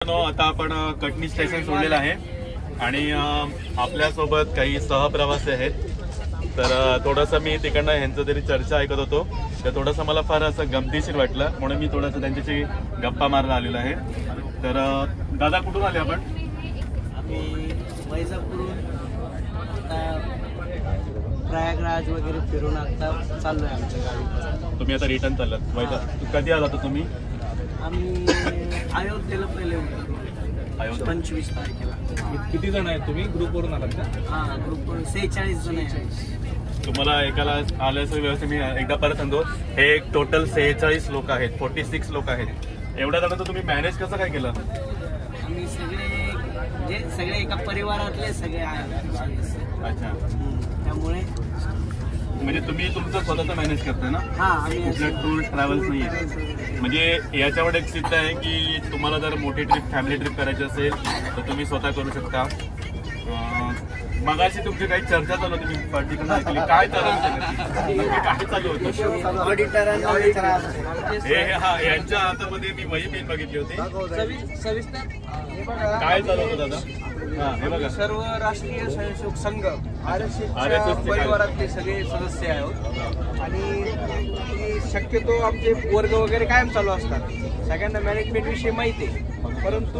आता आपण कटनी स्टेशन सोडलेलं आहे आणि आपल्यासोबत काही सहप्रवासी आहेत. तर थोडंसं मी तिकडनं ह्यांचं तरी चर्चा ऐकत होतो, तर थोडंसं मला फार असं गमतीशीर वाटलं म्हणून मी थोडंसं त्यांच्याशी गप्पा मारायला आलेलो आहे. तर दादा कुठून आले आपण? आम्ही वैजापूरहून प्रयागराज वगैरे फिरून आता चाललोय आमच्या गावी. तुम्ही आता रिटर्न चाललात वैजापूर? कधी आला होता तुम्ही? आम्ही अयोध्येला पहिले होतो 25 तारखेला. किती जण आहेत तुम्ही? ग्रुपवरून आलात का? हां, ग्रुपवरून 46 जण आहेत. तुम्हाला एकाला आल्याचं व्यवस्थित मी एकदा परत सांगतो, हे एक टोटल 46 लोक आहेत, 46 लोक आहेत. एवढ्या जणांचं तुम्ही मॅनेज कसं काय केलं? आम्ही सगळे एका परिवारातले सगळे आहेत. अच्छा, त्यामुळे म्हणजे तुम्ही तुमचं स्वतःचं मॅनेज करताय ना? कुठल्या टूर ट्रॅव्हल्स नाही आहे. म्हणजे याच्यावर एक सिद्ध आहे की तुम्हाला जर मोठी ट्रिप, फॅमिली ट्रिप करायची असेल तर तुम्ही स्वतः करू शकता. मगाशी तुमची काही चर्चा चालू होती, मी पर्टिक्युलर ऐकली. काय चालू होतं? यांच्या हातामध्ये मी वही पेन बघितली होती. काय चालू होतं दादा? हे बघा, सर्व राष्ट्रीय स्वयंसेवक संघ RSSच्या परिवारातले सगळे सदस्य आहोत आणि शक्यतो आमचे वर्ग वगैरे कायम चालू असतात. सगळ्यांना मॅनेजमेंट विषयी माहिती आहे, परंतु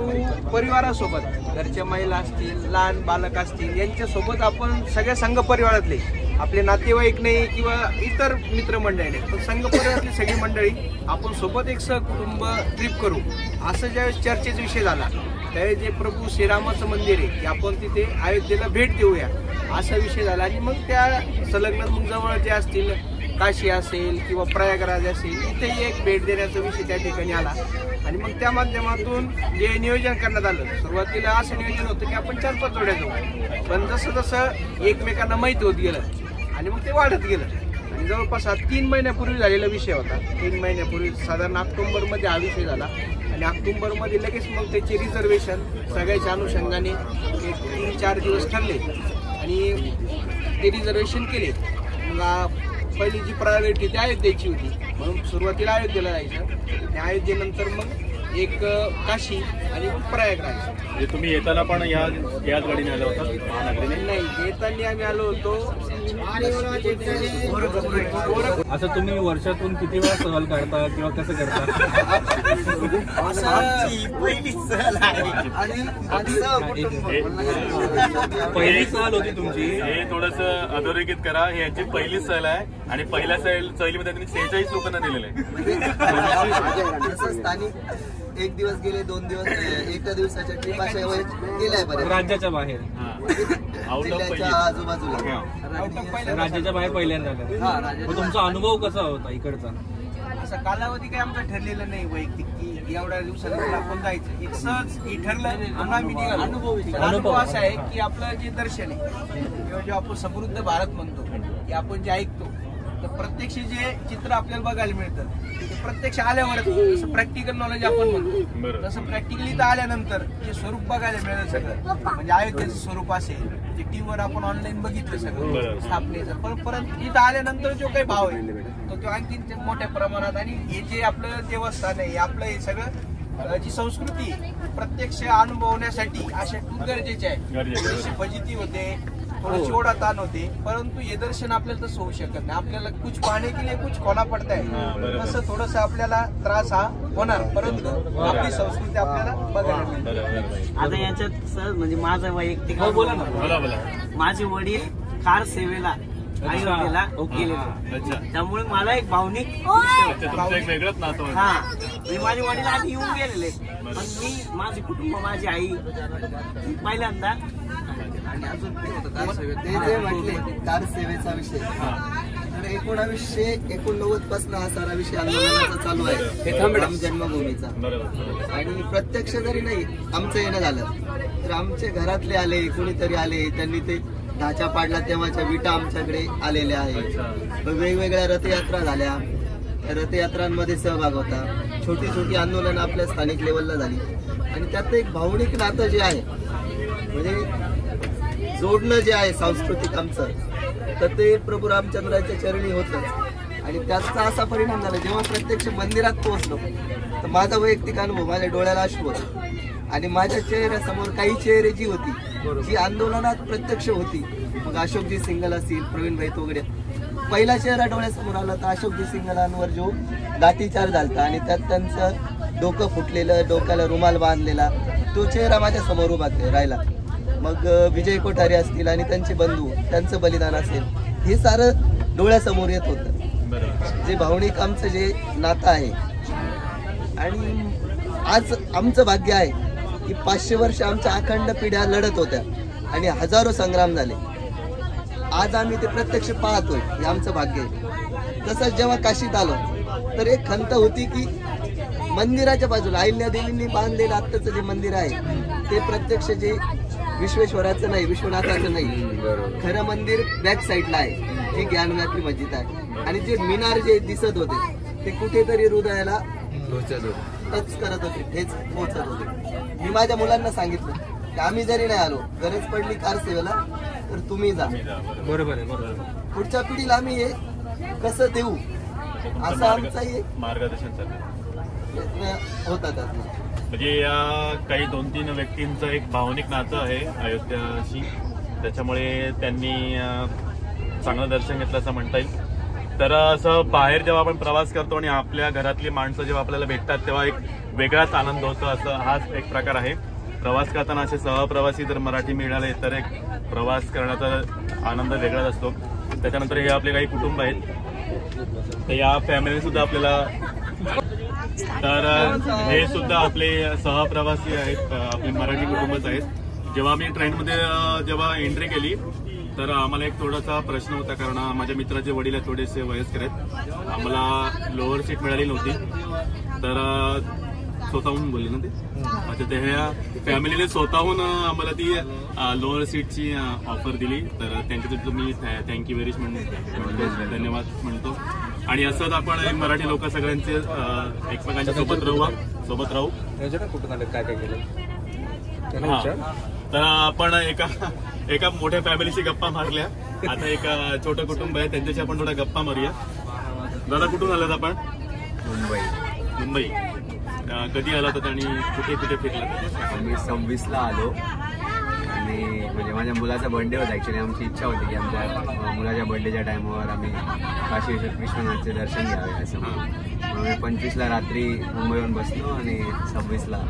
परिवारासोबत घरच्या महिला असतील, लहान बालक असतील, यांच्यासोबत आपण सगळ्या संघ परिवारातले, आपले नातेवाईक नाही किंवा इतर मित्रमंडळी नाही, पण संघ परिवारातली सगळी मंडळी आपण सोबत एक सहकुटुंब ट्रिप करू असं ज्यावेळेस चर्चेचा विषय झाला, त्यावेळेस जे प्रभू श्रीरामाचं मंदिर आहे की आपण तिथे अयोध्येला भेट देऊया असा विषय झाला. आणि मग त्या संलग्न मग जवळ जे असतील, काशी असेल किंवा प्रयागराज असेल, इथेही एक भेट देण्याचा विषय त्या ठिकाणी आला. आणि मग त्या माध्यमातून जे नियोजन करण्यात आलं, सुरुवातीला असं नियोजन होतं की आपण 4-5 जोड्या जाऊ, पण जसं जसं एकमेकांना माहिती होत गेलं आणि मग ते वाढत गेलं. आणि जवळपास 3 महिन्यापूर्वी झालेला विषय होता. 3 महिन्यापूर्वी साधारण ऑक्टोबरमध्ये हा विषय झाला आणि ऑक्टोबरमध्ये लगेच मग त्याचे रिझर्वेशन सगळ्याच्या अनुषंगाने 3-4 दिवस ठरले आणि ते रिझर्वेशन केले. मग पहिली जी प्रायोरिटी ती अयोध्येची होती, म्हणून सुरुवातीला अयोध्येला जायचं आणि अयोध्येनंतर मग एक काशी आणि मग प्रयागराज. म्हणजे तुम्ही येताना पण याच गाडीने आला होता महानगरीने? नाही, येताना आम्ही आलो होतो. असं तुम्ही वर्षातून किती वेळा सहल काढता किंवा कसं करता? पहिली सहल होती तुमची? हे थोडंसं अधोरेखित करा. ही यांची पहिली सहल आहे आणि पहिल्या सहलीमध्ये त्यांनी 46 लोकांना दिलेलं आहे. स्थानिक 1 दिवस गेले, 2 दिवस, एका दिवसाच्या ट्रिप अशा गेल्या बऱ्याच राज्याच्या बाहेर, जिल्ह्याच्या आजूबाजूला, राज्याच्या बाहेर पहिल्यांदा. मग तुमचा अनुभव कसा होता इकडचा? असा कालावधी काही आमचा ठरलेला नाही वैयक्तिक की एवढ्या दिवसानंतर आपण जायचं. एक सहज ठरलं म्हणून आम्ही निघालो. अनुभव असा आहे की आपलं जे दर्शन आहे किंवा जे आपण समृद्ध भारत म्हणतो की आपण जे ऐकतो, तर प्रत्यक्ष जे चित्र आपल्याला बघायला मिळतं ते प्रत्यक्ष आल्यावर जसं प्रॅक्टिकल नॉलेज आपण म्हणतो, तसं प्रॅक्टिकली इथं आल्यानंतर जे स्वरूप बघायला मिळतं सगळं, म्हणजे अयोध्येचं स्वरूप असेल ते टीव्हीवर आपण ऑनलाईन बघितलं सगळं स्थापनेचं, पण परत इथं आल्यानंतर जो काही भाव आहे तो आणखी मोठ्या प्रमाणात. आणि हे जे आपलं देवस्थान आहे, आपलं हे सगळं जी संस्कृती प्रत्यक्ष अनुभवण्यासाठी अशा टूर गरजेचे आहे. फजिती होते, थोडीशी ओढाताण होते, परंतु हे दर्शन आपल्याला तसं होऊ शकत नाही. आपल्याला कुछ पाहणे के लिए कुछ खोना पडता है, तसं थोडंसं आपल्याला त्रास हा होणार, परंतु आपली संस्कृती आपल्याला बघायला मिळते. आता याच्यात सर म्हणजे माझं वैयक्तिक बोला ना. माझे वडील कार सेवेला अयोध्येला गेले, त्यामुळे मला एक भावनिक वेगळंच नातं. माझे वडील आधी येऊन गेलेले, पण मी, माझे कुटुंब, माझी आई पहिल्यांदा. आणि अजून ते जे म्हटले कार सेवेचा विषय, तर 1989 पासून हा सारा विषय आंदोलनाचा चालू आहे राम जन्मभूमीचा. आणि प्रत्यक्ष जरी नाही आमचं येणं झालं तर आमचे घरातले आले, कोणीतरी आले, त्यांनी ते ढाचा पाडला, तेव्हाच्या विटा आमच्याकडे आलेल्या आहेत. वेगवेगळ्या रथयात्रा झाल्या, रथयात्रांमध्ये सहभाग होता. छोटी छोटी आंदोलनं आपल्या स्थानिक लेवलला झाली आणि त्यात एक भावनिक नातं जे आहे, म्हणजे जोडणं जे आहे सांस्कृतिक आमचं, तर ते प्रभू रामचंद्राच्या चरणी होतच. आणि त्याचा असा परिणाम झाला जेव्हा प्रत्यक्ष मंदिरात पोहोचलो, तर माझा वैयक्तिक अनुभव, माझ्या डोळ्याला अश्रू होता. आणि माझ्या चेहऱ्यासमोर काही चेहरे जी होती जी आंदोलनात प्रत्यक्ष होती, मग अशोकजी सिंगल असतील, प्रवीणभाई तोगडे, पहिला चेहरा डोळ्यासमोर आला तर अशोकजी सिंगलांवर जो लाठीचार्ज झालता आणि त्यात त्यांचं डोकं फुटलेलं, डोक्याला रुमाल बांधलेला, तो चेहरा माझ्या समोर उभा राहिला. मग विजय कोठारे असतील आणि त्यांचे बंधू, त्यांचं बलिदान असेल, हे सारं डोळ्यासमोर येत होतं. जे भावनिक आमचं जे नातं आहे. आणि आज आमचं भाग्य आहे की 500 वर्ष आमच्या अखंड पिढ्या लढत होत्या आणि हजारो संग्राम झाले. आज आम्ही ते प्रत्यक्ष पाहतोय, हे आमचं भाग्य आहे. तसंच जेव्हा काशीत आलो तर एक खंत होती की मंदिराच्या बाजूला अहिल्यादेवींनी बांधलेलं आत्ताचं जे मंदिर आहे ते प्रत्यक्ष जे विश्वेश्वराचं नाही, विश्वनाथाचं नाही, खरं मंदिर बॅक साईडला आहे, जी ज्ञानव्यापी मस्जिद आहे. आणि जे मिनार जे दिसत होते ते कुठेतरी हृदयाला टच करत होते, ठेच पोहोचत होते. मी माझ्या मुलांना सांगितलं की आम्ही जरी नाही आलो, गरज पडली कार सेवेला तर तुम्ही जा. बरोबर आहे, बरोबर. पुढच्या पिढीला आम्ही हे कसं देऊ असं आमचा एक मार्गदर्शन होता त्यातला. म्हणजे या काही 2-3 व्यक्तींचं एक भावनिक नातं आहे अयोध्याशी, त्याच्यामुळे त्यांनी चांगलं दर्शन घेतलं असं म्हणता येईल. तर असं बाहेर जेव्हा आपण प्रवास करतो आणि आपल्या घरातली माणसं जेव्हा आपल्याला भेटतात तेव्हा एक वेगळाच आनंद होतो, असं हाच एक प्रकार आहे. प्रवास करताना असे सहप्रवासी जर मराठी मिळाले तर एक प्रवास करण्याचा आनंद वेगळाच असतो. त्याच्यानंतर हे आपले काही कुटुंब आहेत, तर या फॅमिली सुद्धा आपल्याला, तर हे सुद्धा आपले सहप्रवासी आहेत, आपले मराठी कुटुंबच आहेत. जेव्हा मी ट्रेनमध्ये जेव्हा एंट्री केली तर आम्हाला एक थोडासा प्रश्न होता, कारण माझ्या मित्राचे वडील आहेत, थोडेसे वयस्कर आहेत, आम्हाला लोअर सीट मिळाली नव्हती. तर स्वतःहून बोलले ना ते, अच्छा, ते ह्या फॅमिलीने स्वतःहून आम्हाला ती लोअर सीटची ऑफर दिली. तर त्यांच्यासाठी मी थँक्यू व्हेरी मच धन्यवाद म्हणतो. आणि असंच आपण मराठी लोक सगळ्यांचे एकमेकांच्या सोबत राहू. कुठून आले, काय काय केलं? तर आपण एका मोठ्या फॅमिलीशी गप्पा मारल्या. आता एक छोटं कुटुंब आहे, त्यांच्याशी आपण थोडा गप्पा मारूया. दादा, कुठून आलात आपण? मुंबई. कधी आला होता आणि कुठे कुठे फिरला? आम्ही 26ला आलो आणि म्हणजे माझ्या मुलाचा बर्थडे होता. ॲक्च्युली आमची इच्छा होती की आमच्या मुलाच्या बर्थडेच्या टायमावर आम्ही काशी विश्वनाथचे दर्शन घ्यावे असं. आम्ही 25ला रात्री मुंबईहून बसलो आणि 26ला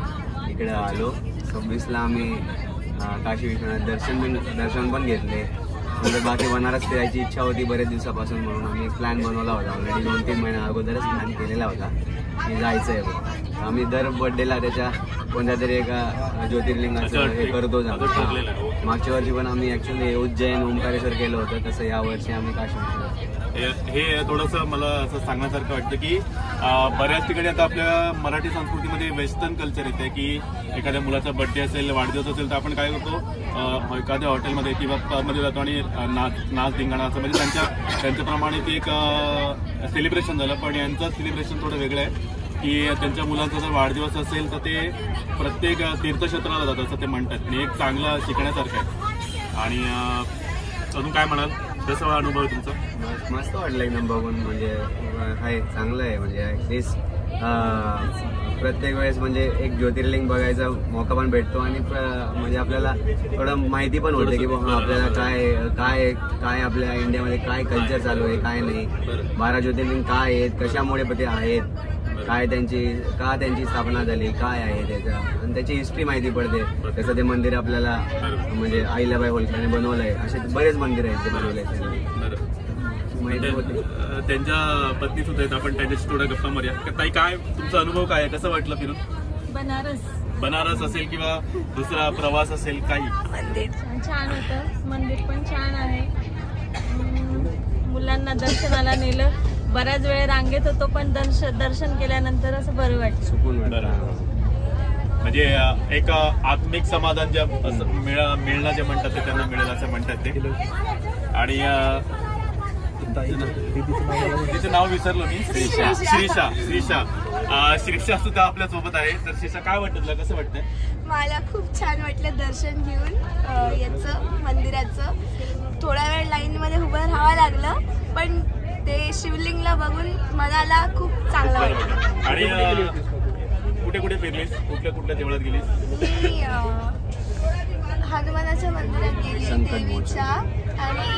इकडे आलो. 26ला आम्ही काशी विश्वनाथ दर्शन पण घेतले. नंतर बाकी बनारस फिरायची इच्छा होती बरेच दिवसापासून, म्हणून आम्ही प्लॅन बनवला होता. ऑलरेडी 2-3 महिन्या अगोदरच प्लॅन केलेला होता की जायचं आहे. आम्ही दर बर्थडेला त्याच्या कोणत्या तरी एका ज्योतिर्लिंगाचं हे करतोच. मागच्या वर्षी पण आम्ही ऍक्च्युली उज्जैन, ओंकारेश्वर केलं होतं, तसं यावर्षी आम्ही काशी. हे थोडंसं मला असं सांगण्यासारखं वाटतं की बऱ्याच ठिकाणी आता आपल्या मराठी संस्कृतीमध्ये वेस्टर्न कल्चर येते की एखाद्या मुलाचा बर्थडे असेल, वाढदिवस असेल तर आपण काय करतो, एखाद्या हॉटेलमध्ये किंवा पबमध्ये जातो आणि नाच धिंगाणा असं, म्हणजे त्यांच्याप्रमाणे ते एक सेलिब्रेशन झालं. पण यांचं सेलिब्रेशन थोडं वेगळं आहे की त्यांच्या मुलांचा जर वाढदिवस असेल तर ते प्रत्येक तीर्थक्षेत्राला जातात असं ते म्हणतात. आणि एक चांगला शिकण्यासारखं आहे. आणि अजून काय म्हणाल, कसं अनुभव आहे तुमचा? मस्त वाटलं एकदम बघून. म्हणजे आहे, चांगलं आहे. म्हणजे ॲटलिस्ट प्रत्येक वेळेस म्हणजे एक ज्योतिर्लिंग बघायचा मौका पण भेटतो आणि म्हणजे आपल्याला थोडं माहिती पण होते की आपल्याला काय काय आपल्या इंडियामध्ये काय कल्चर चालू आहे, काय नाही, 12 ज्योतिर्लिंग काय आहेत, कशामुळे ते आहेत, काय त्यांची स्थापना झाली, काय आहे त्याचं, आणि त्याची हिस्ट्री माहिती पडते. तसं ते मंदिर आपल्याला म्हणजे अहिल्याबाई होळकरांनी बनवलं आहे. असे बरेच मंदिर आहेत ते बनवले माहिती होते. त्यांच्या पत्नी सुद्धा आहेत, आपण त्यांच्याशी थोडा गप्पा मारूया. ताई, काय तुमचा अनुभव काय आहे, कसं वाटलं फिरून? बनारस असेल किंवा दुसरा प्रवास असेल, काही? मंदिर छान होतं, मंदिर पण छान आहे. मुलांना दर्शनाला नेलं, बऱ्याच वेळ रांगेत होतो पण दर्शन केल्यानंतर असं बरं वाटतं, सुकून वाटतं. म्हणजे एक आत्मिक समाधान जे मिळणं जे म्हणतात ते त्यांना मिळेल असं म्हणतात ते. आणि तिचं नाव विसरलो मी, श्रीषा सुद्धा आपल्या सोबत आहे. तर श्रीषा, काय वाटतं तुला, कसं वाटतंय? मला खूप छान वाटलं दर्शन घेऊन याचं मंदिराचं. थोडा वेळ लाईन मध्ये उभं राहावं लागलं पण ते शिवलिंगला बघून मनाला खूप चांगलं वाटलं. आणि कुठे कुठे फिरलीस, कुठल्या देवळात गेलीस? मी हनुमानाच्या मंदिरात गेली संकट देवीच्या आणि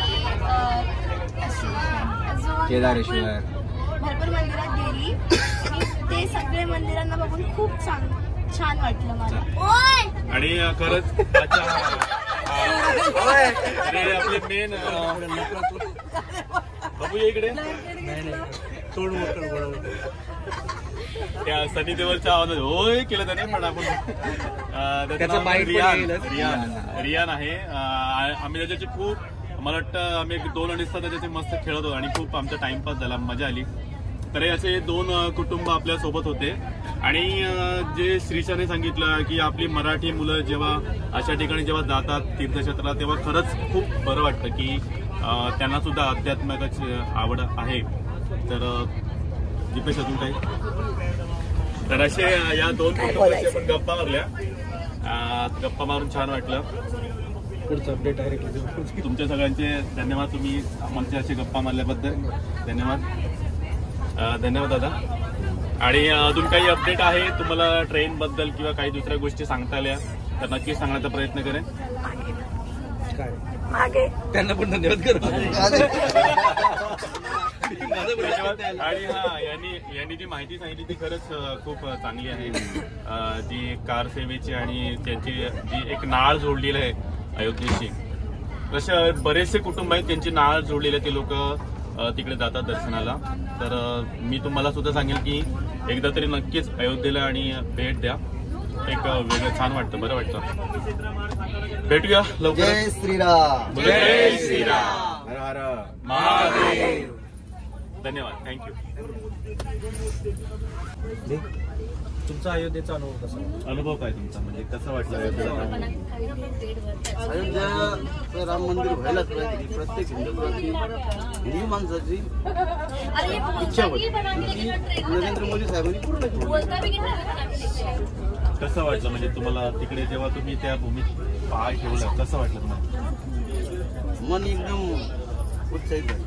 अजून केदारेश्वर. भरपूर मंदिरात गेली आणि ते सगळे मंदिरांना बघून खूप छान वाटलं मला. आणि खरंच आणि आपले मेन बाबू या इकडे त्या सनी देवलच्या आवाज होय केलं त्याने, पण आपण त्याचं नाव रियान आहे. आम्ही त्याच्याची खूप मला वाटतं आम्ही 2-2.5 तास त्याच्याशी मस्त खेळत होतो आणि खूप आमचा टाइमपास झाला, मजा आली. तर असे 2 कुटुंब आपल्या सोबत होते. आणि जे श्रीशाने सांगितलं की आपली मराठी मुलं जेव्हा अशा ठिकाणी जेव्हा जातात तीर्थक्षेत्राला तेव्हा खरंच खूप बरं वाटतं की त्यांना सुद्धा अध्यात्माची आवड आहे. तर दीपेश अजून काही? तर असे या 2 कुटुंबाशी आपण गप्पा मारल्या, गप्पा मारून छान वाटलं. पुढचं अपडेट आहे तुमच्या सगळ्यांचे धन्यवाद, तुम्ही आमच्या असे गप्पा मारल्याबद्दल धन्यवाद. धन्यवाद दादा. आणि अजून काही अपडेट आहे तुम्हाला ट्रेन बद्दल किंवा काही दुसऱ्या गोष्टी सांगता आल्या तर नक्कीच सांगण्याचा प्रयत्न करेन. काय त्यांना पण धन्यवाद करू. आणि हा यांनी जी माहिती सांगितली ती खरंच खूप चांगली आहे. जी कार सेवेची आणि त्यांची जी एक नाळ जोडलेली आहे अयोध्येशी, तसे बरेचसे कुटुंब आहेत त्यांची नाळ जोडलेली आहे, ते लोक तिकडे जातात दर्शनाला. तर मी तुम्हाला सुद्धा सांगेल की एकदा तरी नक्कीच अयोध्येला आणि भेट द्या, एक वेगळं छान वाटतं, बरं वाटतं. भेटूया लवकर. जय श्रीराम. जय श्रीराम. हर हर महादेव. धन्यवाद. थँक्यू. तुमचा अयोध्येचा अनुभव कसा? अनुभव काय तुमचा, म्हणजे कसं वाटलं अयोध्येला जाऊन? अयोध्या राम मंदिर व्हायलाच पाहिजे. प्रत्येक हिंदू माणसाची इच्छा होती, नरेंद्र मोदी साहेबांनी पूर्ण केली. कसं वाटलं म्हणजे तुम्हाला तिकडे जेव्हा तुम्ही त्या भूमीत पाय ठेवला कसं वाटलं तुम्हाला? मन एकदम उत्साहित झालं,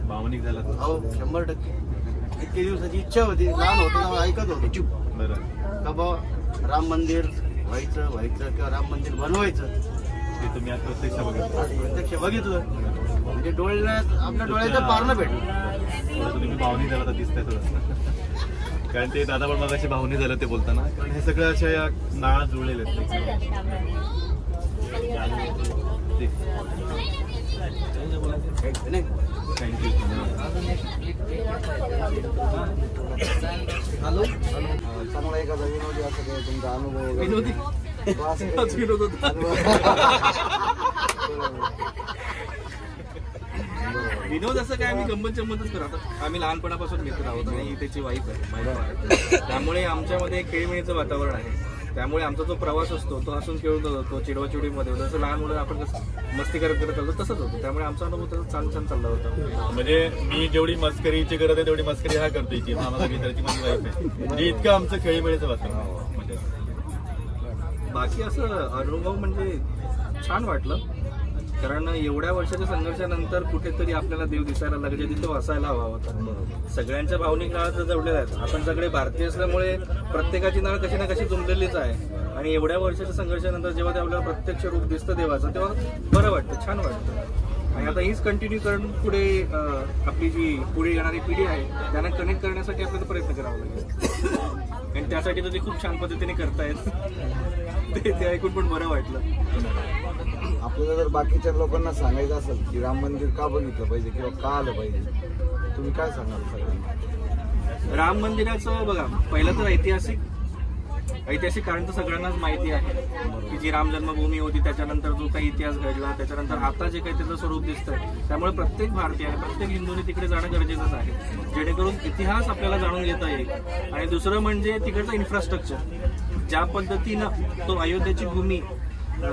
भावनिक झाला? हो 100%. इतके दिवसाची इच्छा होती, लहान होतो तेव्हा ऐकत होतो बरं का बाबा राम मंदिर व्हायचं किंवा राम मंदिर बनवायचं. ते तुम्ही आज प्रत्यक्ष बघितलं म्हणजे डोळ्यात आपल्या डोळ्याचं पारणं भेटलं. तुम्ही भावनिक झाला तर दिसतंय थोडं, कारण ते दादा पण मगाशी भावनिक झालं ते बोलताना, कारण हे सगळं अशा या नाळा जुळलेले थँक्यू. हॅलो, चांगला एखादा विनोदी असं काय तुमचा अनुभव? विनोदी विनोद असं काय, आम्ही गंमत जम्मतच करतो. आम्ही लहानपणापासून मित्र आहोत आणि त्याची वाईफ आहे, त्यामुळे आमच्यामध्ये खेळमेळीचं वातावरण आहे. त्यामुळे आमचा जो प्रवास असतो तो हसून खेळून होतो, चिडवाचिडवीमध्ये होतो. जसं लहान मुलं आपण कसं मस्ती करत होतो तसंच होतं. त्यामुळे आमचा अनुभव तसं छान चालला होता. म्हणजे मी जेवढी मस्करीची गरज आहे तेवढी मस्करी हा करतोय की माझा मित्राची माझी वाईफ आहे, म्हणजे इतकं आमचं खेळीमेळीचं वातावरण. म्हणजे बाकी असं अनुभव म्हणजे छान वाटलं, कारण एवढ्या वर्षाच्या संघर्षानंतर कुठेतरी आपल्याला देव दिसायला लागले, तिथे वाचायला हवा होता. सगळ्यांच्या भावनिक नाळ तर जोडलेल्या आहेत. आपण सगळे भारतीय असल्यामुळे प्रत्येकाची नाळ कशी ना कशी जुंपलेलीच आहे. आणि एवढ्या वर्षाच्या संघर्षानंतर जेव्हा ते आपल्याला प्रत्यक्ष रूप दिसतं देवाचं तेव्हा बरं वाटतं, छान वाटतं. आणि आता हीच कंटिन्यू करून पुढे आपली जी पुढे येणारी पिढी आहे त्यांना कनेक्ट करण्यासाठी आपल्याला प्रयत्न करावा लागेल. आणि त्यासाठी तर ते खूप छान पद्धतीने करतायत, ते ऐकून पण बरं वाटलं. आपल्याला जर बाकीच्या लोकांना सांगायचं असेल की राम मंदिर का बघितलं पाहिजे किंवा का आलं पाहिजे, तुम्ही काय सांगाल सगळ्यांना? राम मंदिराचं बघा, पहिलं तर ऐतिहासिक कारण तर सगळ्यांनाच माहिती आहे की जी राम जन्मभूमी होती त्याच्यानंतर जो काही इतिहास घडला, त्याच्यानंतर आता जे काही त्याचं स्वरूप दिसतंय, त्यामुळे प्रत्येक भारतीय आणि प्रत्येक हिंदूने तिकडे जाणं गरजेचंच आहे, जेणेकरून इतिहास आपल्याला जाणून घेता येईल. आणि दुसरं म्हणजे तिकडचं इन्फ्रास्ट्रक्चर, ज्या पद्धतीनं तो अयोध्येची भूमी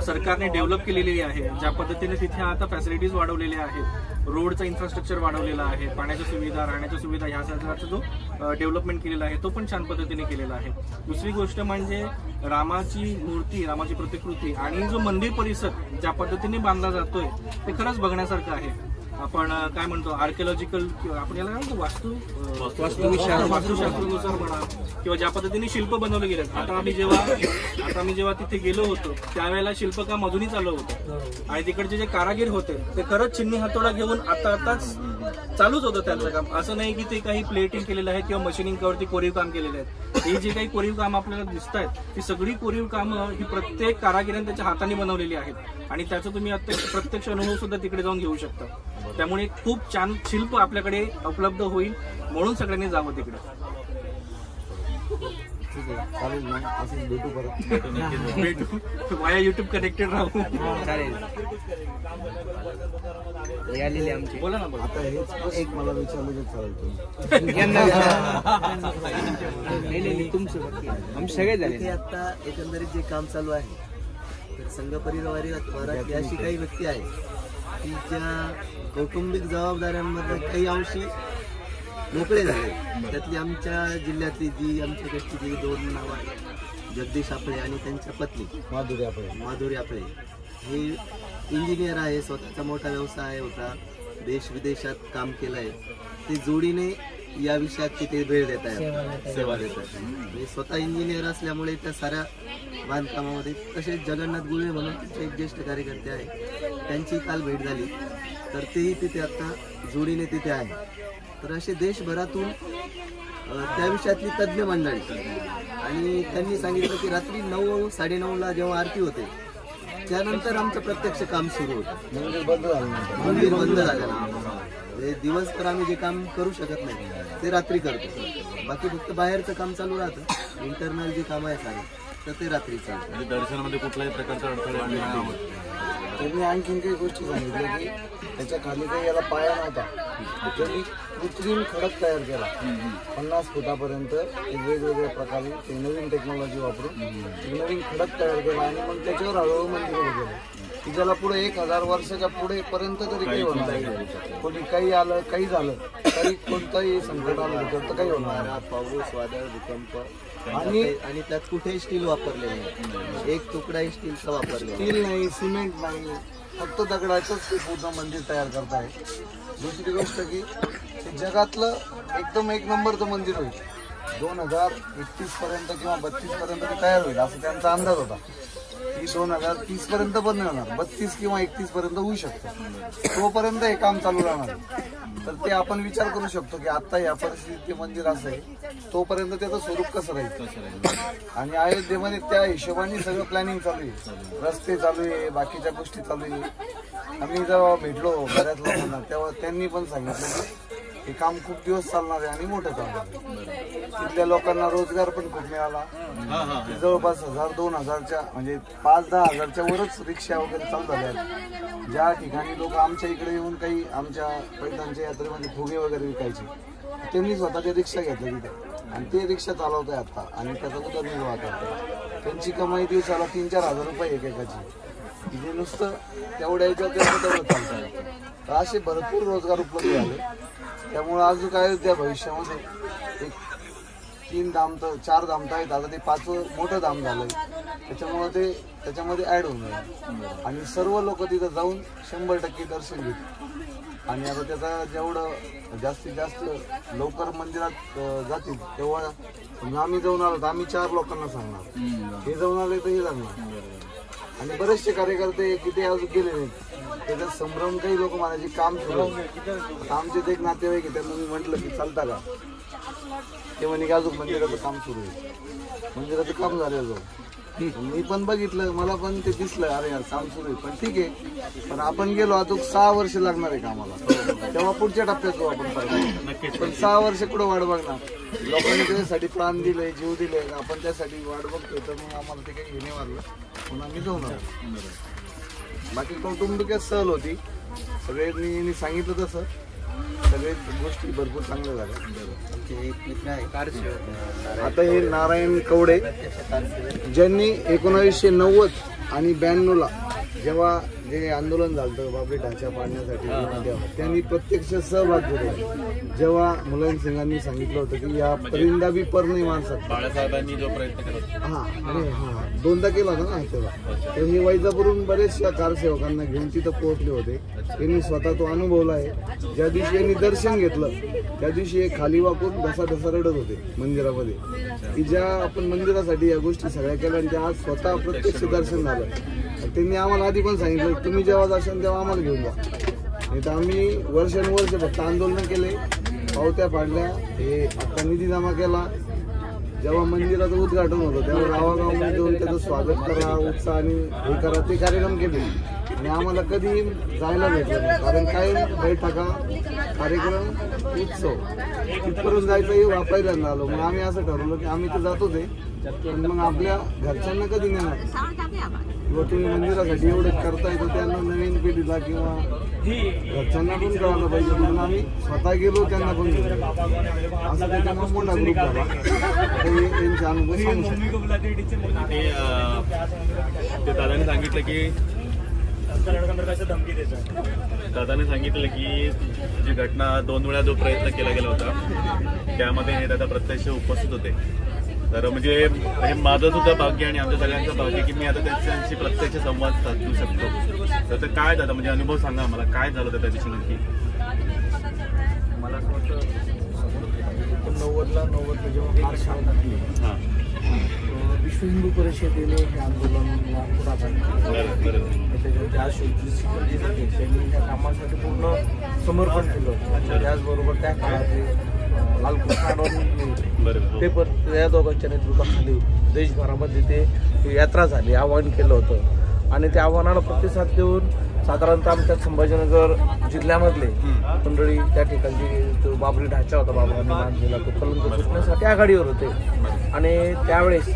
सरकारने डेव्हलप केलेली आहे, ज्या पद्धतीने तिथे आता फॅसिलिटीज वाढवलेल्या आहेत, रोडचं इन्फ्रास्ट्रक्चर वाढवलेलं आहे, पाण्याच्या सुविधा, राहण्याच्या सुविधा, ह्या सगळ्याचा जो डेव्हलपमेंट केलेला आहे तो पण छान पद्धतीने केलेला आहे. दुसरी गोष्ट म्हणजे रामाची मूर्ती, रामाची प्रतिकृती आणि जो मंदिर परिसर ज्या पद्धतीने बांधला जातोय ते खरंच बघण्यासारखं आहे. आपण काय म्हणतो आर्किओलॉजिकल किंवा आपण याला काय म्हणतो वास्तुशास्त्रानुसार म्हणा किंवा ज्या पद्धतीने शिल्प बनवले गेले. आता आम्ही जेव्हा तिथे गेलो होतो त्यावेळेला शिल्पकाम अजूनही चालू होतं आणि तिकडचे जे कारागीर होते ते खरंच चिन्नी हातोडा घेऊन आताच चालूच होतं त्यांचं काम. असं नाही की ते काही प्लेटिंग केलेलं आहे किंवा मशिनिंगवरती कोरीव काम केलेलं आहे. ही जी काही कोरीव काम आपल्याला दिसत आहेत ती सगळी कोरीव कामं ही प्रत्येक कारागिराने त्याच्या हाताने बनवलेली आहेत आणि त्याचा तुम्ही प्रत्यक्ष अनुभव सुद्धा तिकडे जाऊन घेऊ शकता. त्यामुळे खूप छान शिल्प आपल्याकडे उपलब्ध होईल म्हणून सगळ्यांनी जावं तिकडे. भेटू वाया युट्यूब कनेक्टेड राहू. चालेल आमची बोला ना. आता हेच एक मला विचारलं तर नाही तुमचं आम्ही सगळे झाले. आता एकंदरीत जे काम चालू आहे तर संघ परिवारातली अशी काही व्यक्ती आहे की ज्या कौटुंबिक जबाबदाऱ्यांमध्ये काही अंशी मोकळे झाले. त्यातली आमच्या जिल्ह्यातली जी आमच्याकडची जी 2 नावं आहेत जगदीश आपळे आणि त्यांच्या पत्नी माधुरी आपळे हे इंजिनियर आहे. स्वतःचा मोठा व्यवसाय होता. देश विदेशात काम केलं आहे. ते जोडीने या विषयात तिथे वेळ देत आहेत सेवा देत आहेत. स्वतः इंजिनियर असल्यामुळे त्या साऱ्या बांधकामामध्ये तसेच जगन्नाथ गुळे म्हणून त्यांचे एक ज्येष्ठ कार्यकर्ते आहे त्यांची काल भेट झाली तर तेही तिथे आता जोडीने तिथे आहे. तर असे देशभरातून त्या विषयातली तज्ज्ञ मंडळी आणि त्यांनी सांगितलं की रात्री 9, 9:30ला जेव्हा आरती होते त्यानंतर आमचं प्रत्यक्ष काम सुरू होतं. मंदिर बंद झाल्यानंतर दिवसभर आम्ही जे काम करू शकत नाही ते रात्री करतो. बाकी फक्त बाहेरचं काम चालू राहतं. इंटरनल जे काम आहे सारे तर ते रात्री चालतं. दर्शनामध्ये कुठल्याही प्रकारचा अडथळा. त्यांनी आणखीन काही गोष्टी सांगितल्या की त्याच्या खाली काही याला पाया नव्हता. त्यांनी कृत्रिम खडक तयार केला 50 फुटापर्यंत वेगवेगळ्या प्रकारे ते नवीन टेक्नॉलॉजी वापरून नवीन खडक तयार केला आणि मग त्याच्यावर हळूहळू मंदिर गेलं की ज्याला पुढे 1000 वर्षाच्या पुढे पर्यंत तरी काही होणार नाही. कोणी काही आलं काही झालं तरी कोणताही संकट आलं तर काही होणार नाही. पाऊस वादळ भूकंप आणि त्यात कुठेही स्टील वापरलेलं नाही. एक तुकडाही स्टीलचा वापरलेला स्टील नाही, सिमेंट नाही, फक्त दगडाचंच ते पूर्ण मंदिर तयार करताय. दुसरी गोष्ट की ते जगातलं एकदम 1 नंबरचं मंदिर होईल. 2031 पर्यंत किंवा 32 पर्यंत ते तयार होईल असं त्यांचा अंदाज होता. की 2030 पर्यंत पण नाही होणार, 32 किंवा 31 पर्यंत होऊ शकतं. तोपर्यंत हे काम चालू राहणार. तर ते आपण विचार करू शकतो की आता या परिस्थितीत ते मंदिर असं आहे तोपर्यंत त्याचं स्वरूप कसं राहील. आणि अयोध्येमध्ये त्या हिशोबाने सगळं प्लॅनिंग चालू आहे. रस्ते चालू आहे, बाकीच्या गोष्टी चालू आहे. आम्ही जेव्हा भेटलो बऱ्याच लोकांना तेव्हा त्यांनी पण सांगितलं की हे काम खूप दिवस चालणार आहे आणि मोठं चालणार आहे. तिथल्या लोकांना रोजगार पण खूप मिळाला. जवळपास 1000-2000च्या म्हणजे 5-10 हजारच्या वरच रिक्षा वगैरे चालू झाल्या आहेत. ज्या ठिकाणी लोक आमच्या इकडे येऊन काही आमच्या पैठणच्या यात्रेमध्ये फुगे वगैरे विकायचे त्यांनी स्वतःच्या रिक्षा घेतल्या तिथे आणि ते रिक्षा चालवत आहे आता आणि त्याचा उदरनिर्वाह करतात. त्यांची कमाई दिवसाला 3-4 हजार रुपये एकेकाची. तिथे नुसतं तेवढ्या याच्यावर तेवढं चालतं. तर असे भरपूर रोजगार उपलब्ध झाले. त्यामुळे अजून काय त्या भविष्यामध्ये एक 3 धाम तर 4 धाम आहेत. आता ते 5वं मोठं धाम झालंय त्याच्यामुळे ते त्याच्यामध्ये ऍड होऊन जाईल आणि सर्व लोक तिथं जाऊन 100% दर्शन घेतील. आणि आता त्याचा जेवढं जास्तीत जास्त लवकर मंदिरात जातील तेव्हा आम्ही जाऊन आलो तर आम्ही 4 लोकांना सांगणार. हे जाऊन आले तर हे सांगणार. आणि बरेचसे कार्यकर्ते किती अजून गेले नाहीत. त्याच्यात संभ्रम काही लोक म्हणायचे काम सुरू. आमचे एक नातेवाईक आहे त्यांना मी म्हटलं की चालता का ते म्हणे की अजून मंदिराचं काम सुरू आहे. मंदिराचं काम झालं जाऊ. मी पण बघितलं मला पण ते दिसलं अरे यार काम सुरू आहे पण ठीक आहे. पण आपण गेलो अजून 6 वर्ष लागणार आहे कामाला तेव्हा पुढच्या टप्प्यात जाऊ आपण पाहिजे. पण 6 वर्ष कुठं वाट बघणार. लोकांनी त्याच्यासाठी प्राण दिले जीव दिले आपण त्यासाठी वाट बघतोय तर मग आम्हाला ते काही घेणे वाढलं म्हणून आम्ही जाऊन आलो. बाकी कौटुंबिक सहल होती. सगळ्यांनी सांगितलं तसं सगळे गोष्टी भरपूर चांगल्या झाल्या. एक मित्र आहे आता हे नारायण कवडे ज्यांनी 1990 आणि 92ला जेव्हा जे आंदोलन झालं बाबरी ढाचा पाडण्यासाठी त्यांनी प्रत्यक्ष सहभाग घेतला. जेव्हा मुलायम सिंगांनी सांगितलं होतं की या परिंदा भी पर नाही माणसात, बाळासाहेबांनी जो प्रयत्न केला दोनदा केला होता ना तेव्हा. तर हे वैजापूरहून बरेचशा कारसेवकांना घेऊन तिथं पोहोचले होते. त्यांनी स्वतः तो अनुभवला आहे. ज्या दिवशी यांनी दर्शन घेतलं त्या दिवशी हे खाली वाकून ढसा रडत होते मंदिरामध्ये, की ज्या आपण मंदिरासाठी या गोष्टी सगळ्या केल्या आणि त्या आज स्वतः प्रत्यक्ष दर्शन झालं. त्यांनी आम्हाला आधी पण सांगितलं तुम्ही जेव्हा दर्शन तेव्हा आम्हाला घेऊन जा. नाही तर आम्ही वर्षानुवर्ष फक्त आंदोलन केले, पावत्या पाडल्या, हे आता निधी जमा केला. जेव्हा मंदिराचं उद्घाटन होतं तेव्हा गावागावामध्ये जाऊन त्याचं स्वागत करा, उत्साह आणि हे करा ते कार्यक्रम केले. आणि आम्हाला कधी जायला भेटलं नाही, कारण काय बैठका कार्यक्रम उत्सव तिथपर्यंत जायचं पहिल्यांदा आलो. मग आम्ही असं ठरवलं की आम्ही तर जातो ते, पण मग आपल्या घरच्यांना कधी नेणार किंवा तुम्ही मंदिरासाठी एवढं करताय तर त्यांना नवीन पिढीला किंवा घरच्यांना पण कळायला पाहिजे म्हणून आम्ही स्वतः गेलो, त्यांना पण गेलो. असं त्याच्यामुळे मोठा ग्रुप झाला. त्यांचे अनुभव सांगू शकतो. ते दादाने सांगितलं की जी घटना 2 वेळा जो प्रयत्न केला गेला होता त्यामध्ये हे दादा प्रत्यक्ष उपस्थित होते. तर म्हणजे हे माझं सुद्धा भाग्य आणि आमच्या सगळ्यांचं भाग्य की मी आता त्यांच्याशी प्रत्यक्ष संवाद साधू शकतो. तर ते काय दादा म्हणजे अनुभव सांगा मला, काय झालं होतं त्या दिवशी नक्की? मला असं वाटतं 90 जेव्हा फार शांत घातली विश्व हिंदू परिषदेने हे आंदोलन त्यांनी त्या कामासाठी पूर्ण समर्पण केलं होतं. त्याचबरोबर त्या काळात लालकृष्ण अडवाणी पेपर या दोघांच्या नेतृत्वाखाली देशभरामध्ये ते यात्रा झाली, आवाहन केलं होतं. आणि त्या आव्हानाला प्रतिसाद देऊन साधारणतः आमच्या संभाजीनगर जिल्ह्यामधले मंडळी त्या ठिकाणी जो बाबरी ढाचा होता बाबरांनी बांधलेला तो कलंक पुसण्यासाठी आघाडीवर होते. आणि त्यावेळेस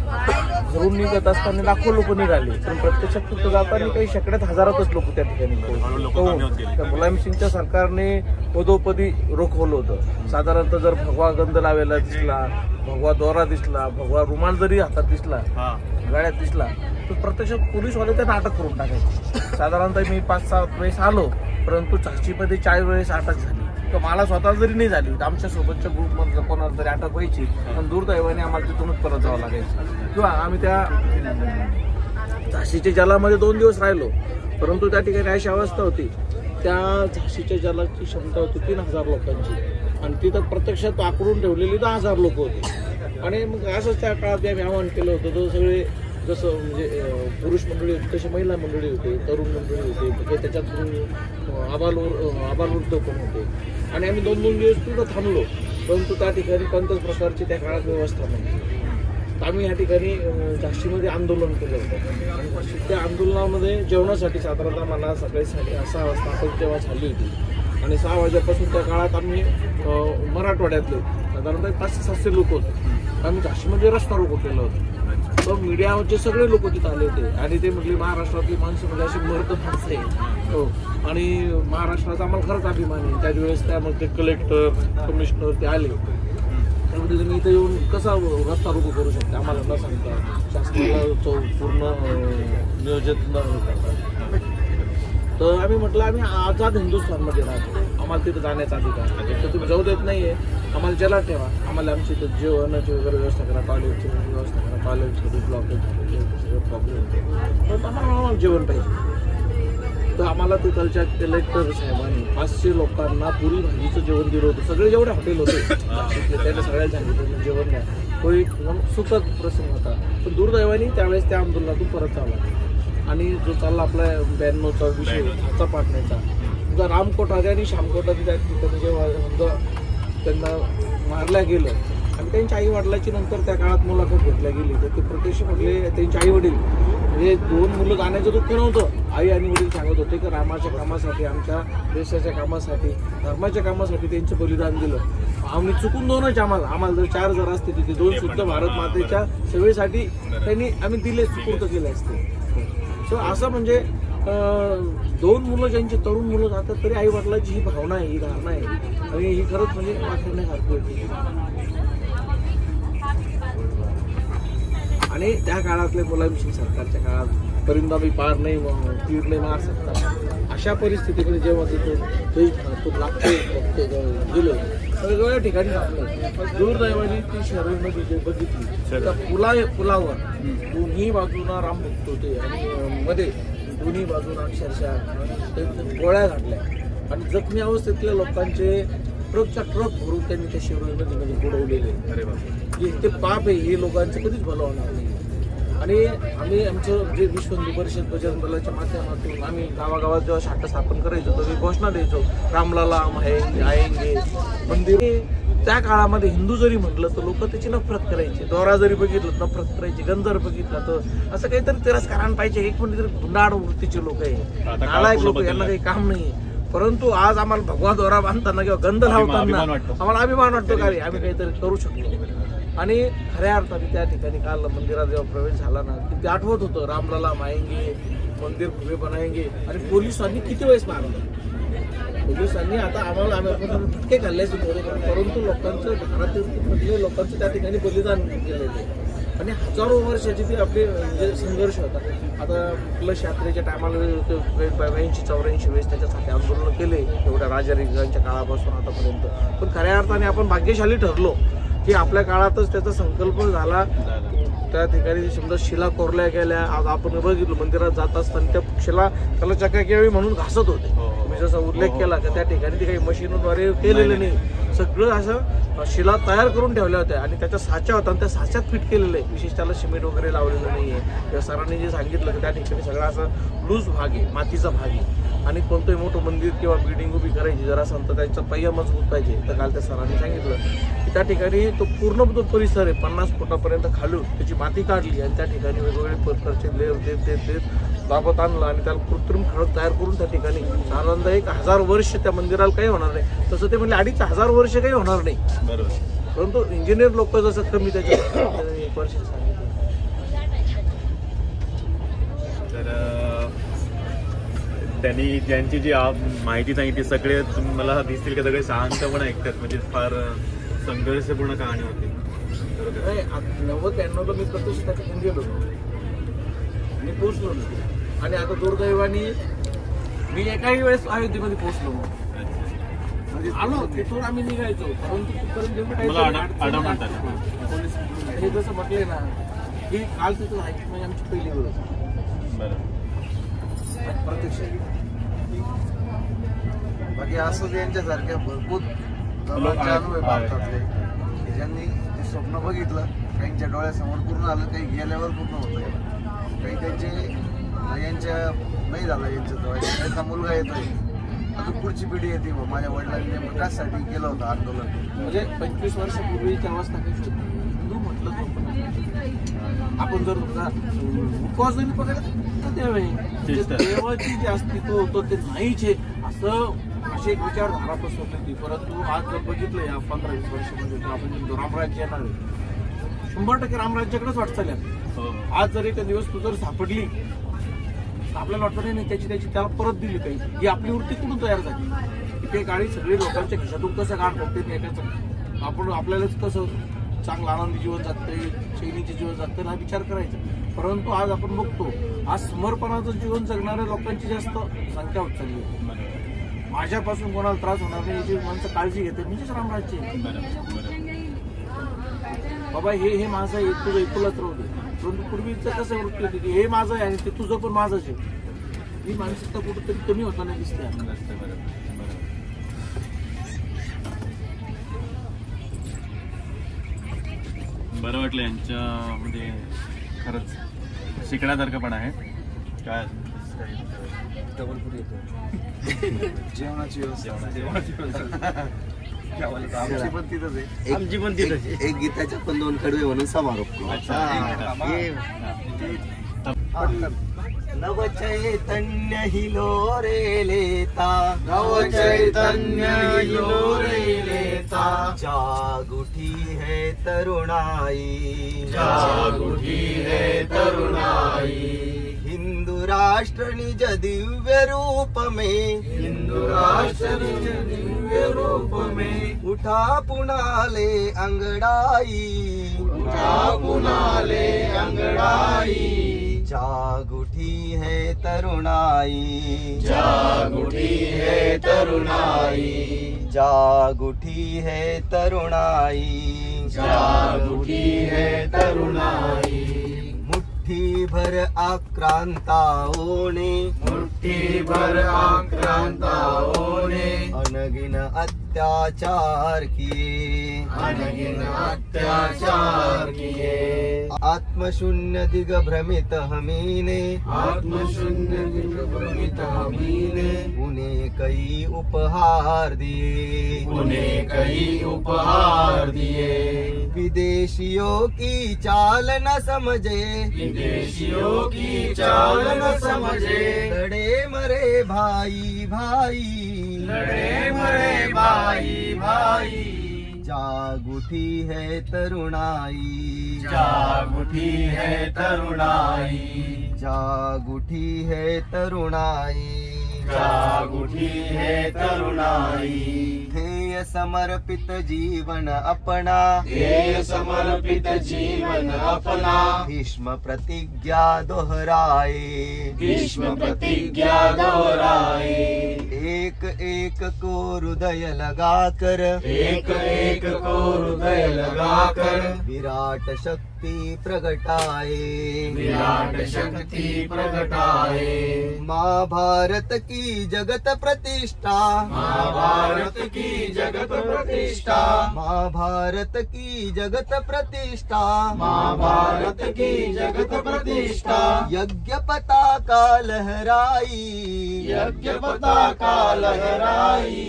घरून निघत असताना लाखो लोक निघाले, पण प्रत्यक्षात तिथं जाताना काही शेकड्यात हजारातच लोक त्या ठिकाणी पोहोचले. मुलायम सिंगच्या सरकारने पदोपदी रोखवलं होतं. साधारणतः जर भगवा गंध लावायला दिसला, भगवा दोरा दिसला, भगवा रुमाल जरी हातात दिसला, गाड्यात दिसला, तर प्रत्यक्षात पोलीसवाले त्यांना अटक करून टाकायचे. साधारणतः मी 5-7 वेळेस आलो, परंतु झाशीमध्ये 4 वेळेस अटक झाली. तर मला स्वतः जरी नाही झाली तर आमच्या सोबतच्या ग्रुपमधलं कोणाला तरी अटक व्हायची, पण दुर्दैवाने आम्हाला तिथूनच परत जावं लागायचं. किंवा आम्ही त्या झाशीच्या जलामध्ये 2 दिवस राहिलो, परंतु त्या ठिकाणी अशी अवस्था होती, त्या झाशीच्या जलाची क्षमता होती 3000 लोकांची आणि तिथं प्रत्यक्षात आकडून ठेवलेली 10,000 लोक होते. आणि मग असंच त्या काळात आम्ही आवाहन केलं होतं. तर सगळे जसं म्हणजे पुरुष मंडळी होती तशी महिला मंडळी होते, तरुण मंडळी होते, त्याच्यात आबालवृद्ध पण होते. आणि आम्ही 2-2 दिवस तिथं थांबलो, परंतु त्या ठिकाणी कोणत्याच प्रकारची त्या काळात व्यवस्था नाही. तर आम्ही या ठिकाणी झाशीमध्ये आंदोलन केलं होतं. आणि त्या आंदोलनामध्ये जेवणासाठी साधारणतः मला सकाळी 6 वाजता आपण जेव्हा झाली होती आणि 6 वाजेपासून त्या काळात आम्ही मराठवाड्यातले साधारणतः 500-700 लोक होते. आम्ही झाशीमध्ये रस्ता रोको केलं होतं. तर मीडियाचे सगळे लोक तिथं आले होते आणि ते म्हटले महाराष्ट्रातली माणसं म्हणजे अशी मर्द माणसं आहे हो, आणि महाराष्ट्राचा आम्हाला खरंच अभिमान आहे. त्याच वेळेस त्यामध्ये कलेक्टर कमिशनर ते आले. त्यामध्ये तुम्ही इथं येऊन कसा रस्ता रोको करू शकता आम्हाला न सांगता, शासनाला पूर्ण नियोजित न करता. तर आम्ही म्हटलं आम्ही आझाद हिंदुस्थानमध्ये राहतो, आम्हाला तिथं जाण्याचा अधिकार आहे. तर तुम्ही जाऊ देत नाहीये, आम्हाला जला ठेवा, आम्हाला आमची इथं जेवणाची वगैरे व्यवस्था करा, टॉयलेटची व्यवस्था करा, टॉयलेटसाठी ब्लॉकेज सगळे प्रॉब्लेम होते, तर आम्हाला जेवण पाहिजे. तर आम्हाला तिथलच्या कलेक्टर साहेबांनी 500 लोकांना पुरी भाजीचं जेवण दिलं होतं. सगळे जेवढे हॉटेल होते त्यांना सगळ्याला सांगितलं जेवण घ्या. तो एक सुखद प्रसंग होता. पण दुर्दैवाने त्यावेळेस त्या आंदोलनातून परत चालला आणि जो चालला आपला 92चा विषय हाचा पाडण्याचा, समजा रामकोटाने आणि श्यामकोटाने त्या ठिकाणी जेव्हा त्यांना मारल्या गेलं आणि त्यांच्या आई वडिलाची नंतर त्या काळात मुलाखत घेतल्या गेली, तर ते प्रत्यक्ष म्हटले त्यांचे आई वडील म्हणजे 2 मुलं जाण्याचं दुःख नव्हतं. आई आणि वडील सांगत होते की रामाच्या कामासाठी, आमच्या देशाच्या कामासाठी, धर्माच्या कामासाठी त्यांचं बलिदान दिलं. आम्ही चुकून 2च आम्हाला जर 4 जर असते तिथे 2 शुद्ध भारत मातेच्या सेवेसाठी त्यांनी आम्ही दिले, सुपूर्द केले असते. सो असं म्हणजे 2 मुलं ज्यांची तरुण मुलं जातात तरी आई वडिलांची ही भावना आहे, ही धारणा आहे आणि ही खरंच म्हणजे वाटण्यासारखी होती. आणि त्या काळातले मुलायम सिंग सरकारच्या काळात परिंदा भी पार नाही तीर नाही मार सकता अशा परिस्थितीकडे जेव्हा तिथून लागते गेलो सगळ्या ठिकाणी थांबलं. दुर्दैवाने ती शहरामध्ये जे बघितली त्या पुलावर दोन्ही बाजूला रामभक्त होते आणि मध्ये दोन्ही बाजूला अक्षरशः गोळ्या घातल्या आणि जखमी अवस्थेतल्या लोकांचे ट्रकच्या ट्रक भरून त्यांनी त्या शिरोळी नदीमध्ये बुडवलेले. अरे बाबा, ते पाप आहे, हे लोकांचं कधीच भलं होणार नाही. आणि आम्ही आमचं जे विश्व हिंदू परिषद बजरंग दलाच्या माध्यमातून आम्ही गावागावात जेव्हा शाखा स्थापन करायचो तेव्हा घोषणा द्यायचो रामलाला आएंगे मंदिर. त्या काळामध्ये हिंदू जरी म्हटलं तर लोक त्याची नफरत करायचे, दोरा जरी बघितलं नफरत करायची, गंजर बघितलं तर असं काहीतरी तिरस्कारान पाहिजे. एक कोणीतरी गुंडाळ वृत्तीचे लोक आहे, नालायक लोक, यांना काही काम नाही. परंतु आज आम्हाला भगवा दोरा बांधताना किंवा गंध लावताना आम्हाला अभिमान वाटतो का रे आम्ही काहीतरी करू शकलो. आणि खऱ्या अर्थाने त्या ठिकाणी काल मंदिरात जेव्हा प्रवेश झाला ना ते आठवत होतं रामलाला आएंगे मंदिर भव्य बनाएंगे. आणि पोलिसांनी किती वेळेस मारलं, पोलिसांनी आता आम्हाला फटके खाल्ल्याचे थोडे, परंतु लोकांचं भारतातले लोकांचं त्या ठिकाणी बलिदान केलेलं आहे. आणि हजारो वर्षाची ती आपले म्हणजे संघर्ष होता. आता कलश यात्रेच्या टायमाला 82-84 वेळेस त्याच्यासाठी आंदोलन केले एवढ्या राजारिकांच्या काळापासून आतापर्यंत. पण खऱ्या अर्थाने आपण भाग्यशाली ठरलो की आपल्या काळातच त्याचा संकल्प झाला. त्या ठिकाणी समजा शिला कोरल्या गेल्या. आज आपण बघितलं मंदिरात जात असताना त्या शिला त्याला चकाकी म्हणून घासत होते. मी जसा उल्लेख केला की त्या ठिकाणी ते काही मशीनद्वारे केलेलं नाही, सगळं असं शिला तयार करून ठेवल्या होत्या आणि त्याच्या साच्या होता आणि त्या साच्यात फिट केलेलं आहे. विशेष त्याला सिमेंट वगैरे लावलेलं नाही आहे. त्या सरांनी जे सांगितलं की त्या ठिकाणी सगळा असं लूज भाग आहे, मातीचा भाग आहे. आणि कोणतंही मोठं मंदिर किंवा बिल्डिंग उभी करायची जर असं तर त्याचा पहिया मजबूत पाहिजे. तर काल त्या सरांनी सांगितलं की त्या ठिकाणी तो पूर्ण तो परिसर आहे 50 फुटापर्यंत खालून त्याची माती काढली आणि त्या ठिकाणी वेगवेगळे प्रकारचे लेअर देत दाबत आणलं आणि त्याला कृत्रिम खडक तयार करून त्या ठिकाणी साधारणतः 1000 वर्ष त्या मंदिराला काही होणार नाही. तसं ते म्हणले 2500 वर्ष काही होणार नाही. बरोबर. परंतु इंजिनियर लोक जसं कमी त्याच्या 1 वर्ष सांगितलं. तर त्यांनी ज्यांची जी माहिती सांगितली सगळे मला दिसतील का सगळे शांतपणे ऐकतात, म्हणजे फार संघर्षपूर्ण कहाणी होती. 90-91 मी प्रत्यक्ष त्या ठिकाणी गेलो मी पोहोचलो आणि आता दुर्दैवाने मी एकाही वेळेस अयोध्येमध्ये पोहोचलो म्हणजे आलो तिथून आम्ही निघायचो. परंतु हे जसं म्हटले ना की काल तिथून ऐकत म्हणजे आमची पहिली वेळ प्रत्यक्ष. बाकी असं यांच्यासारख्या भरपूर लोकांचे अनुभव भारतातले ज्यांनी ते स्वप्न बघितलं, काहींच्या डोळ्यासमोर पूर्ण आलं, काही गेल्यावर पूर्ण होतं, काही त्यांचे यांच्या नाही झालं यांच्या डोळ्यात. त्यांचा मुलगा येतोय, अजून पुढची पिढी येते. माझ्या वडिलांनी नेमकं कशासाठी केलं होतं आंदोलन, म्हणजे 25 वर्षापूर्वीची अवस्था कशी होती. हिंदू म्हटलं आपण जर उपवास जरी पकडला तर देवाची जे अस्तित्व होतं ते नाहीच आहे असं अशी एक विचारधारा पसरत होती. परंतु आज जर बघितलं या 15-20 वर्षामध्ये आपण रामराज्य येणार आहे, 100% रामराज्याकडेच वाटचाल आहे. आज जर एका दिवस तू जर सापडली आपल्याला वाटतं नाही त्याची त्याला परत दिली काही, ही आपली वृत्ती कुठून तयार झाली. इथे काळी सगळे लोकांच्या खिशातून कसं काढतात ते एकाच आपण आपल्यालाच कसं चांगलं आनंदी जीवन जगतंय, शैलीचे जीवन जगतंय हा विचार करायचा. परंतु आज आपण बघतो आज समर्पणाचं जीवन जगणाऱ्या लोकांची जास्त संख्या होत चालली आहे. माझ्यापासून कोणाला त्रास होणार नाही याची माणसं काळजी घेते म्हणजेच रामराज्य. बाबा हे माझं आहे, तुझं तुलाच राहू दे. परंतु पूर्वीचं कसं वृत्ती होती की हे माझं आहे आणि ते तुझं पण माझंच आहे, ही मानसिकता कुठेतरी कमी होताना दिसते. बरं वाटलं यांच्यामध्ये, खरंच शिकण्यासारखं पण आहे. काय जेवणाची व्यवस्था आमची पण तिथंच आहे. एक गीताच्या पण 2 कडवे म्हणून समारोप. नव चैतन्य हिलो रे लेता, नव चैतन्य हिलो रे लेता, जागुठी है तरुणाई, जागुठी है तरुणाई, हिंदू राष्ट्र राष्ट्र निज दिव्य रूप में, हिंदू राष्ट्र निज दिव्य रूप में, उठा पुनाले अंगड़ाई, उठा पुनाले अंगड़ाई, जाग उठी है तरुणाई, जाग उठी है तरुणाई, जाग उठी है तरुणाई, जाग उठी है तरुणाई, मुट्ठी भर आक्रांताओं ने, मुट्ठी भर आक्रांताओं ने, अनगिन अत्याचार किए, अनगिन अत्याचार किए, आत्मशून्य दिग्भ्रमित हमीने, आत्मशून्य दिग्भ्रमित हमीने, उन्हें कई उपहार दिए, उन्हें कई उपहार दिए, विदेशियों की चाल न समझे, विदेशियों की चाल न समझे, लड़े मरे भाई भाई, लड़े मरे भाई भाई, जाग उठी है तरुणाई, जाग उठी है तरुणाई, जाग उठी है तरुणाई, जाग उठी है तरुणाई, ध्येय समर्पित जीवन अपना, ध्येय समर्पित जीवन अपना, भीष्म प्रतिज्ञा दोहराए, भीष्म प्रतिज्ञा दोहराए, एक एक को हृदय लगाकर, एक एक को हृदय लगाकर, विराट शक्ति प्रगटाए, विराट शक्ति प्रगटाए, माँ भारत की जगत प्रतिष्ठा, महाभारत की जगत प्रतिष्ठा, महाभारत की जगत प्रतिष्ठा, महाभारत की जगत प्रतिष्ठा, यज्ञ पताका लहराई, यज्ञ पताका लहराई,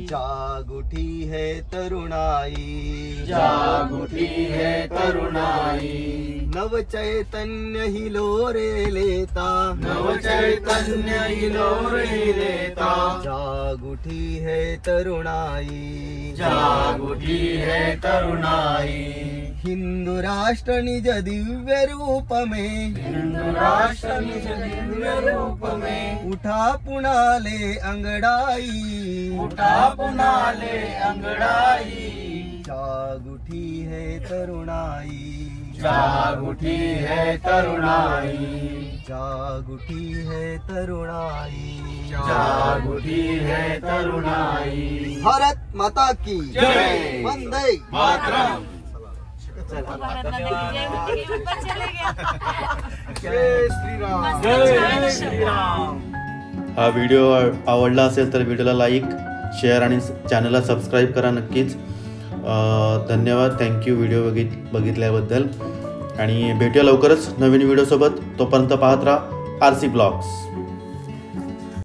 जाग उठी है तरुणाई, जाग उठी है तरुणाई, नव चैतन्य हिलोरे लेता, नव चैतन्य हिलोरे लेता, जाग उठी है तरुणाई, जाग उठी है तरुणाई, हिंदू राष्ट्र निज दिव्य रूप में, हिंदू राष्ट्र निज दिव्य रूप में, उठा पुनाले अंगड़ाई, उठा पुनाले अंगड़ाई, जाग उठी है तरुणाई, जाग उठी है तरुणाई, जाग उठी है तरुणाई, जाग उठी है तरुणाई, भारत माता की जय, वंदे मातरम, भारत माता की जय बोल के ऊपर चले गए। जय श्रीराम। मस्त छान शब्द. हा व्हिडिओ आवडला असेल तर व्हिडिओला लाईक शेअर आणि चॅनलला सबस्क्राईब करा नक्कीच. धन्यवाद. थँक्यू व्हिडिओ बघितल्याबद्दल आणि भेटूया लवकरच नवीन व्हिडिओसोबत. तोपर्यंत पाहत राहा RC ब्लॉग्स.